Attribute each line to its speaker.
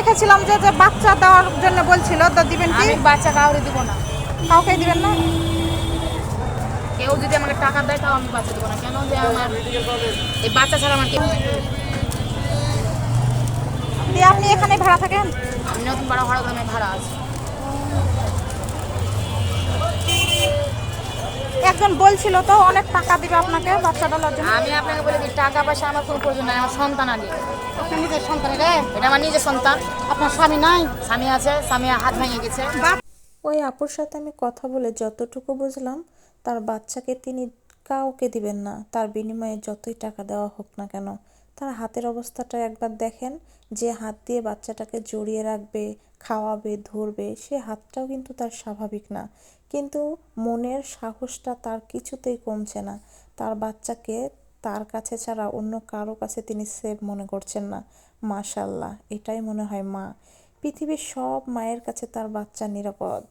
Speaker 1: দেখেছিলাম যে যে বাচ্চা দেওয়ার জন্য বলছিল, তো দিবেন কি?
Speaker 2: আমি বাচ্চা কাউকে দিব না।
Speaker 1: কাউকে দিবেন না?
Speaker 2: কেউ যদি আমাকে টাকা দেয় তাও আমি বাচ্চা দেবো না। কেন যে আমার এই বাচ্চা ছাড়া আমার কেউ।
Speaker 1: দিয়ে আপনি এখানে ভাড়া থাকেন?
Speaker 2: আমি নতুন পাড়া হরগ্রামে ভাড়া আছি।
Speaker 1: একজন বলছিল তো অনেক টাকা দিবে আপনাকে বাচ্চা দেওয়ার জন্য।
Speaker 2: আমি আপনাকে বলে দিই, টাকা পয়সা আমার কোনো প্রয়োজন নাই, আমার সন্তান আগে।
Speaker 1: আপনার নিজের সন্তান রে?
Speaker 2: এটা আমার নিজের সন্তান।
Speaker 1: আপনার স্বামী নাই?
Speaker 2: স্বামী আছে, স্বামী হাত ভেঙে গেছে।
Speaker 3: ওই আপুর সাথে আমি কথা বলে যতটুকু বুঝলাম, তার বাচ্চাকে তিনি কাউকে দিবেন না, তার বিনিময়ে যতই টাকা দেওয়া হোক না কেন। তার হাতের অবস্থাটা একবার দেখেন, যে হাত দিয়ে বাচ্চাটাকে জড়িয়ে রাখবে, খাওয়াবে, ধরবে, সে হাতটাও কিন্তু তার স্বাভাবিক না। কিন্তু মনের সাহসটা তার কিছুতেই কমছে না। তার বাচ্চাকে তার কাছে ছাড়া অন্য কারো কাছে তিনি সেভ মনে করছেন না। মাশাআল্লাহ, এটাই মনে হয় মা। পৃথিবীর সব মায়ের কাছে তার বাচ্চা নিরাপদ।